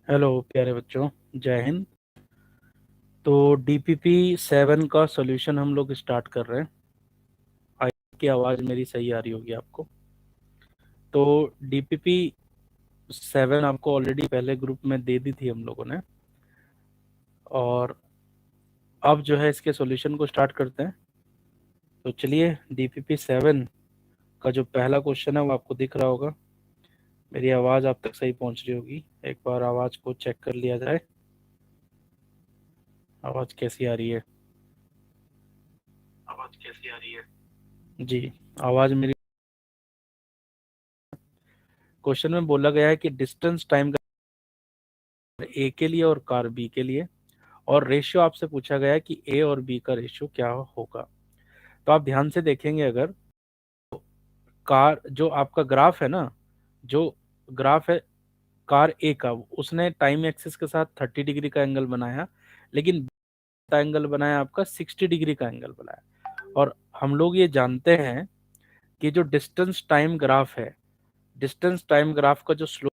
Hello प्यारे बच्चों, जय हिंद। तो डीपीपी 7 का सॉल्यूशन हम लोग स्टार्ट कर रहे हैं। आई की आवाज़ मेरी सही आ रही होगी आपको। तो डीपीपी 7 आपको ऑलरेडी पहले ग्रुप में दे दी थी हम लोगों ने, और अब जो है इसके सॉल्यूशन को स्टार्ट करते हैं। तो चलिए, डीपीपी 7 का जो पहला क्वेश्चन है वो आपको दिख रहा होगा। मेरी आवाज़ आप तक सही पहुंच रही होगी। एक बार आवाज़ को चेक कर लिया जाए, आवाज़ कैसी आ रही है। जी, आवाज़ मेरी। क्वेश्चन में बोला गया है कि डिस्टेंस टाइम ए के लिए और कार बी के लिए, और रेशियो आपसे पूछा गया है कि ए और बी का रेशियो क्या होगा। तो आप ध्यान से देखेंगे, अगर कार जो आपका ग्राफ है ना, जो ग्राफ है कार ए का, उसने टाइम एक्सिस के साथ 30 डिग्री का एंगल बनाया, लेकिन बी का एंगल बनाया आपका 60 डिग्री का एंगल बनाया। और हम लोग ये जानते हैं कि जो डिस्टेंस टाइम ग्राफ का जो स्लोप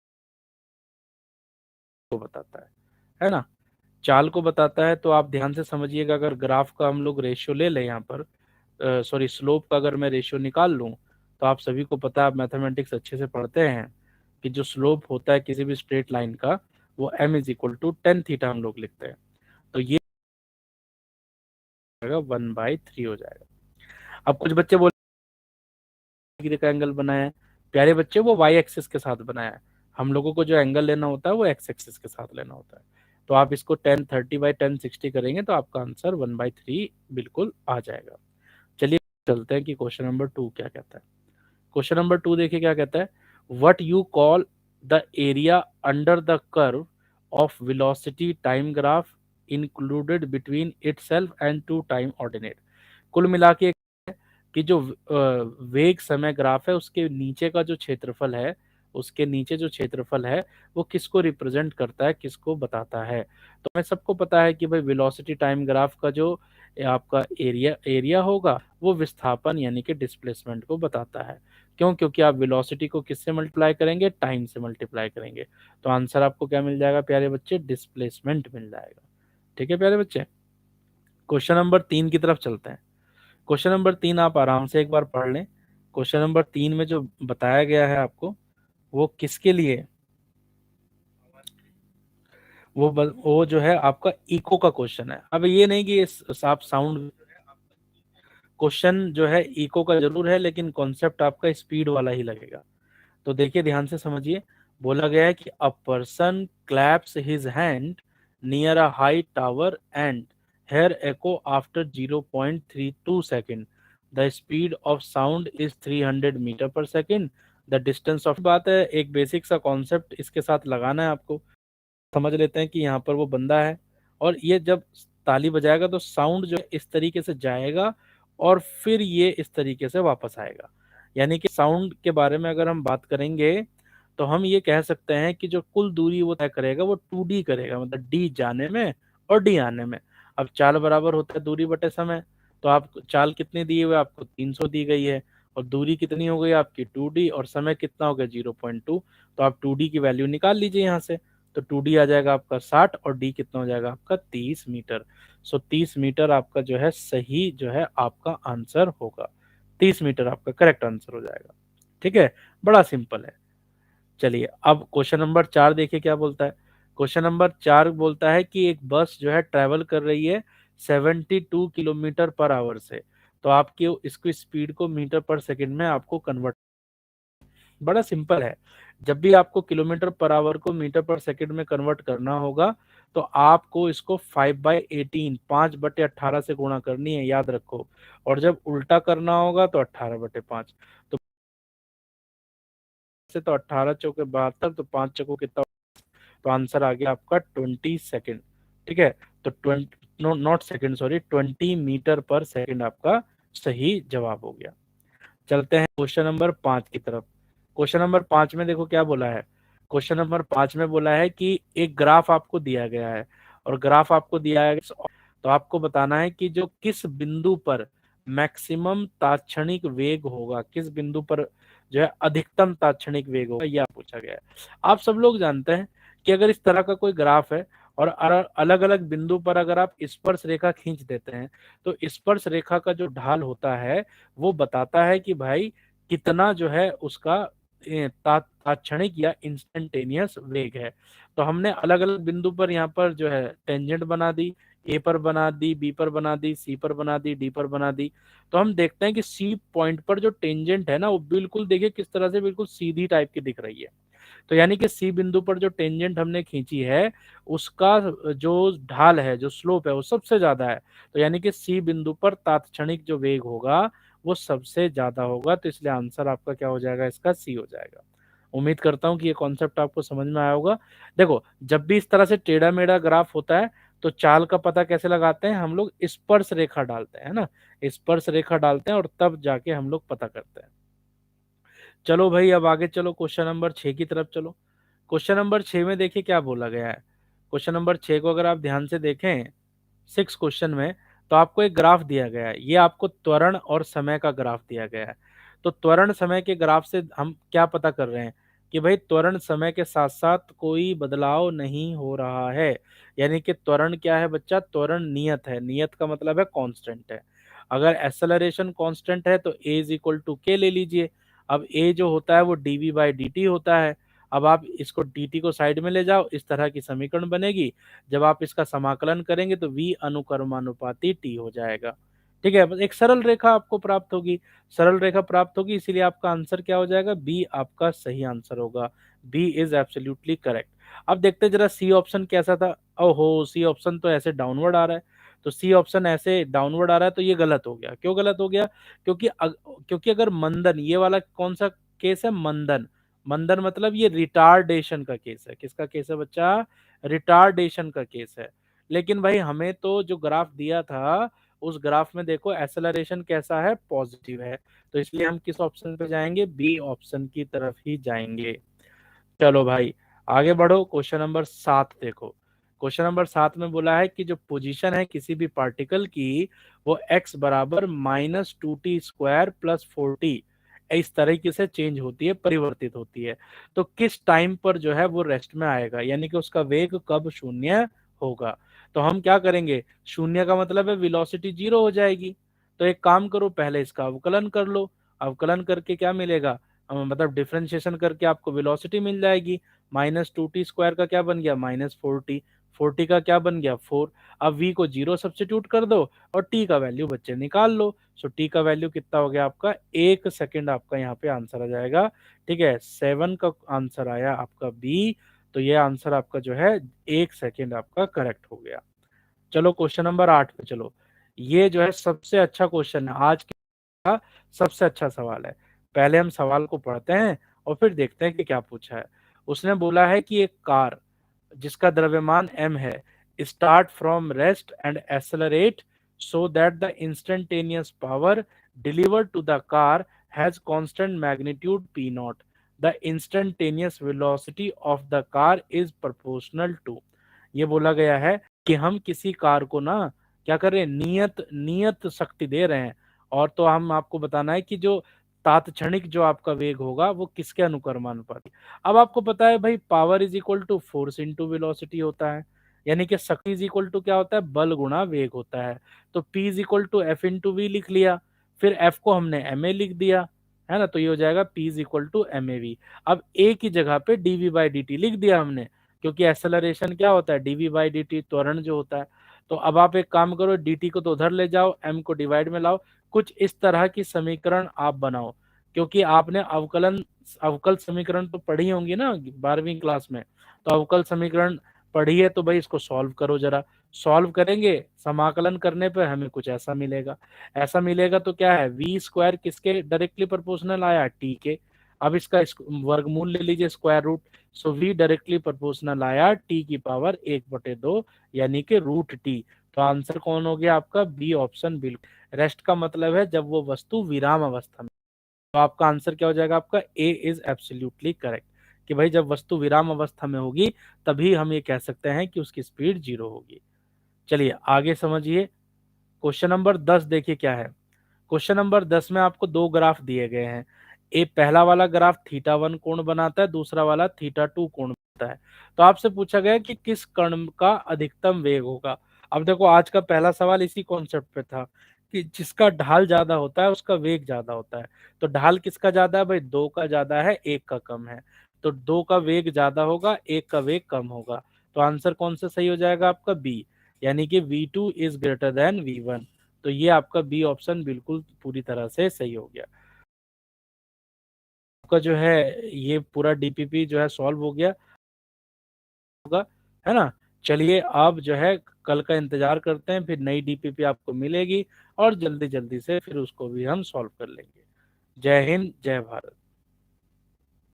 को बताता है ना, चाल को बताता है। तो आप ध्यान से समझिएगा, अगर ग्राफ का हम लोग रेशियो ले लें यहाँ पर, सॉरी स्लोप का अगर मैं रेशियो निकाल लूँ, तो आप सभी को पता है, आप मैथमेटिक्स अच्छे से पढ़ते हैं, कि जो स्लोप होता है किसी भी स्ट्रेट लाइन का, वो m = 10 थीटा हम लोग लिखते हैं। तो ये 1/3 हो जाएगा। अब कुछ बच्चे बोले डिग्री का एंगल बनाया है। प्यारे बच्चे, वो वाई एक्सिस के साथ बनाया है। हम लोगों को जो एंगल लेना होता है वो एक्स एक्सिस के साथ लेना होता है। तो आप इसको 1030/1060 करेंगे तो आपका आंसर 1/3 बिल्कुल आ जाएगा। चलिए चलते हैं कि क्वेश्चन नंबर 2 क्या कहता है। क्वेश्चन नंबर 2 देखिए क्या कहता है। What you call the area under the curve of velocity time graph included between itself and two time ordinate. कुल मिला के कि जो वेग समय ग्राफ है, उसके नीचे का जो क्षेत्रफल है, उसके नीचे जो क्षेत्रफल है वो किसको रिप्रेजेंट करता है, किसको बताता है। तो हमें सबको पता है कि भाई वेलोसिटी टाइम ग्राफ का जो आपका एरिया होगा, वो विस्थापन यानी कि डिस्प्लेसमेंट को बताता है। क्यों? क्योंकि आप वेलोसिटी को किससे मल्टीप्लाई करेंगे? टाइम से मल्टीप्लाई करेंगे। तो आंसर आपको क्या मिल जाएगा प्यारे बच्चे? डिस्प्लेसमेंट मिल जाएगा। ठीक है प्यारे बच्चे, क्वेश्चन नंबर 3 की तरफ चलते हैं। क्वेश्चन नंबर 3 आप आराम से एक बार पढ़ लें। क्वेश्चन नंबर 3 में जो बताया गया है आपको, वो किसके लिए, वो जो है आपका इको का क्वेश्चन है। अब ये नहीं कि आप साउंड, क्वेश्चन जो है इको का जरूर है, लेकिन कॉन्सेप्ट आपका स्पीड वाला ही लगेगा। तो देखिए ध्यान से समझिए। बोला गया है कि a person claps his hand near a high tower and hear echo after 0.32 second. The speed of sound is 300 metre per second. The distance of, बात है, एक बेसिक सा कॉन्सेप्ट इसके साथ लगाना है आपको। समझ लेते हैं कि यहाँ पर वो बंदा है, और ये जब ताली बजाएगा तो साउंड जो है इस तरीके से जाएगा, और फिर ये इस तरीके से वापस आएगा। यानी कि साउंड के बारे में अगर हम बात करेंगे, तो हम ये कह सकते हैं कि जो कुल दूरी वो तय करेगा वो 2D करेगा, मतलब डी जाने में और डी आने में। अब चाल बराबर होता है दूरी बटे समय। तो आप चाल कितनी दी हुई है? आपको 300 दी गई है, और दूरी कितनी हो गई आपकी 2D, और समय कितना हो गया 0.2। तो आप 2D की वैल्यू निकाल लीजिए यहाँ से। तो 2D आ जाएगा आपका 60, और D कितना हो जाएगा आपका 30 मीटर। सो 30 मीटर आपका जो है सही जो है आपका आंसर होगा। 30 मीटर आपका करेक्ट आंसर हो जाएगा। ठीक है, बड़ा सिंपल है। चलिए अब क्वेश्चन नंबर 4 देखिए क्या बोलता है। क्वेश्चन नंबर 4 बोलता है कि एक बस जो है ट्रेवल कर रही है 72 किलोमीटर पर आवर से। तो आपकी इसको स्पीड को मीटर पर सेकंड में आपको कन्वर्ट, बड़ा सिंपल है। जब भी आपको किलोमीटर पर आवर को मीटर पर सेकंड में कन्वर्ट करना होगा, तो आपको इसको 5/18 5/18 से गुणा करनी है, याद रखो। और जब उल्टा करना होगा तो 18/5। तो से तो 18 चौके 72, तो 5 चौको कितना? तो आंसर आ गया आपका 20 सेकेंड। ठीक है, तो 20, not second, sorry, 20 metre per second आपका सही जवाब हो गया। चलते हैं क्वेश्चन नंबर 5 की तरफ। क्वेश्चन नंबर 5 में देखो क्या बोला है। क्वेश्चन नंबर 5 में बोला है कि एक ग्राफ आपको दिया गया है, और ग्राफ आपको दिया है, तो आपको बताना है कि जो किस बिंदु पर मैक्सिमम तात्क्षणिक वेग होगा, किस बिंदु पर जो है अधिकतम तात्क्षणिक वेग होगा, यह पूछा गया है। आप सब लोग जानते हैं कि अगर इस तरह का कोई ग्राफ है और अलग अलग बिंदु पर अगर आप स्पर्श रेखा खींच देते हैं, तो स्पर्श रेखा का जो ढाल होता है वो बताता है कि भाई कितना जो है उसका तात्क्षणिक या इंस्टेंटेनियस वेग है। तो हमने अलग अलग बिंदु पर यहाँ पर जो है टेंजेंट बना दी, ए पर बना दी, बी पर बना दी, सी पर बना दी, डी पर बना दी। तो हम देखते हैं कि सी पॉइंट पर जो टेंजेंट है ना, वो बिल्कुल देखिए किस तरह से बिल्कुल सीधी टाइप की दिख रही है। तो यानी कि सी बिंदु पर जो टेंजेंट हमने खींची है उसका जो ढाल है, जो स्लोप है, वो सबसे ज्यादा है। तो यानी कि सी बिंदु पर तात्क्षणिक जो वेग होगा वो सबसे ज्यादा होगा। तो इसलिए आंसर आपका क्या हो जाएगा, इसका सी हो जाएगा। उम्मीद करता हूं कि ये कॉन्सेप्ट आपको समझ में आया होगा। देखो, जब भी इस तरह से टेढ़ा मेढ़ा ग्राफ होता है तो चाल का पता कैसे लगाते हैं, हम लोग स्पर्श रेखा डालते हैं ना, स्पर्श रेखा डालते हैं और तब जाके हम लोग पता करते हैं। चलो भाई, अब आगे चलो, क्वेश्चन नंबर 6 की तरफ चलो। क्वेश्चन नंबर 6 में देखिए क्या बोला गया है। क्वेश्चन नंबर 6 को अगर आप ध्यान से देखें, 6 क्वेश्चन में, तो आपको एक ग्राफ दिया गया है। ये आपको त्वरण और समय का ग्राफ दिया गया है। तो त्वरण समय के ग्राफ से हम क्या पता कर रहे हैं कि भाई त्वरण समय के साथ साथ कोई बदलाव नहीं हो रहा है। यानी कि त्वरण क्या है बच्चा, त्वरण नियत है। नियत का मतलब है कांस्टेंट है। अगर एक्सेलरेशन कांस्टेंट है तो a इज इक्वल टू के ले लीजिए। अब a जो होता है वो dv बाई dt होता है। अब आप इसको dt को साइड में ले जाओ, इस तरह की समीकरण बनेगी। जब आप इसका समाकलन करेंगे तो v अनुक्रमानुपाती t हो जाएगा। ठीक है, बस एक सरल रेखा आपको प्राप्त होगी। सरल रेखा प्राप्त होगी, इसीलिए आपका आंसर क्या हो जाएगा, बी आपका सही आंसर होगा। B is absolutely correct. अब देखते हैं जरा सी ऑप्शन कैसा था। ओहो, सी ऑप्शन तो ऐसे डाउनवर्ड आ रहा है। तो सी ऑप्शन ऐसे डाउनवर्ड आ रहा है तो ये गलत हो गया। क्यों गलत हो गया, क्योंकि अगर मंदन, ये वाला कौन सा केस है, मंदन। मंदन मतलब ये रिटार्डेशन का केस है। किसका केस है बच्चा, रिटार्डेशन का केस है। लेकिन भाई हमें तो जो ग्राफ दिया था उस ग्राफ में देखो एक्सेलरेशन कैसा है, पॉजिटिव है। तो इसलिए हम किस ऑप्शन पे जाएंगे, बी ऑप्शन की तरफ ही जाएंगे। चलो भाई, आगे बढ़ो। क्वेश्चन नंबर 7 देखो। क्वेश्चन नंबर 7 में बोला है कि जो पोजीशन है किसी भी पार्टिकल की, वो x बराबर -2t² प्लस 4t इस तरीके से चेंज होती है, परिवर्तित होती है। तो किस टाइम पर जो है वो रेस्ट में आएगा, यानी कि उसका वेग कब शून्य होगा। तो हम क्या करेंगे, शून्य का मतलब है वेलोसिटी 0 हो जाएगी। तो एक काम करो, पहले इसका अवकलन कर लो। अवकलन करके क्या मिलेगा, मतलब डिफरेंशिएशन करके आपको वेलोसिटी मिल जाएगी। -2t² का क्या बन गया, -4t। 4t का क्या बन गया, 4। अब v को 0 सब्स्टिट्यूट कर दो और t का वैल्यू बच्चे निकाल लो। सो t का वैल्यू कितना हो गया आपका, 1 सेकेंड आपका यहाँ पे आंसर आ जाएगा। ठीक है, 7 का आंसर आया आपका बी। तो ये आंसर आपका जो है 1 सेकेंड आपका करेक्ट हो गया। चलो क्वेश्चन नंबर 8 पे चलो। ये जो है सबसे अच्छा क्वेश्चन है आज का, सबसे अच्छा सवाल है। पहले हम सवाल को पढ़ते हैं और फिर देखते हैं कि क्या पूछा है। उसने बोला है कि एक कार जिसका द्रव्यमान m है, start from rest and accelerate so that the instantaneous power delivered to the car has constant magnitude p naught. The instantaneous velocity of the car is proportional to. ये बोला गया है कि हम किसी कार को ना क्या कर रहे हैं, नियत नियत शक्ति दे रहे हैं। और तो हम आपको बताना है कि जो तात्क्षणिक जो आपका वेग होगा वो किसके अनुक्रमानुपाती। अब आपको पता है भाई, power is equal to force into velocity होता है। यानी कि शक्ति इज इक्वल टू क्या होता है, बल गुणा वेग होता है। तो P is equal to F into V लिख लिया, फिर F को हमने ma लिख दिया, है ना। तो ये हो जाएगा P is equal to MAV। अब A की जगह पे dv बाई dt लिख दिया हमने, क्योंकि एक्सेलरेशन क्या होता है, dv बाई dt त्वरण जो होता है। तो अब आप एक काम करो, dt को तो उधर ले जाओ, m को डिवाइड में लाओ, कुछ इस तरह की समीकरण आप बनाओ। क्योंकि आपने अवकल समीकरण तो पढ़ी होंगी ना 12वीं क्लास में। तो अवकल समीकरण पढ़ी है तो भाई इसको सॉल्व करो जरा। सॉल्व करेंगे, समाकलन करने पर हमें कुछ ऐसा मिलेगा। ऐसा मिलेगा तो क्या है, वी स्क्वायर किसके डायरेक्टली प्रोपोर्शनल आया, टी के। अब इसका वर्गमूल ले लीजिए, square root. So v directly proportional आया टी की पावर 1/2, यानी कि √t। तो आंसर कौन हो गया आपका, बी ऑप्शन बिल्कुल। रेस्ट का मतलब है जब वो वस्तु विराम अवस्था में। तो आपका आंसर क्या हो जाएगा, आपका ए इज एब्सोल्युटली करेक्ट। कि भाई जब वस्तु विराम अवस्था में होगी तभी हम ये कह सकते हैं कि उसकी स्पीड 0 होगी। चलिए आगे समझिए। क्वेश्चन नंबर 10 देखिए क्या है। क्वेश्चन नंबर 10 में आपको दो ग्राफ दिए गए हैं। एक पहला वाला ग्राफ θ1 कोण बनाता है, दूसरा वाला θ2 कोण। है। तो आपसे पूछा गया कि किस कण का अधिकतम वेग होगा। अब देखो आज का पहला सवाल इसी कॉन्सेप्ट पे था कि जिसका ढाल ज्यादा होता है उसका वेग ज्यादा होता है। तो ढाल किसका ज्यादा है भाई, 2 का ज्यादा है, 1 का कम है। तो 2 का वेग ज्यादा होगा, 1 का वेग कम होगा। तो आंसर कौन सा सही हो जाएगा आपका, बी, यानी कि V2 is greater than V1। तो ये आपका बी ऑप्शन बिल्कुल पूरी तरह से सही हो गया। आपका जो है ये पूरा डीपीपी जो है सॉल्व हो गया होगा, है ना। चलिए अब जो है कल का इंतजार करते हैं, फिर नई डीपीपी आपको मिलेगी और जल्दी जल्दी से फिर उसको भी हम सॉल्व कर लेंगे। जय हिंद, जय भारत।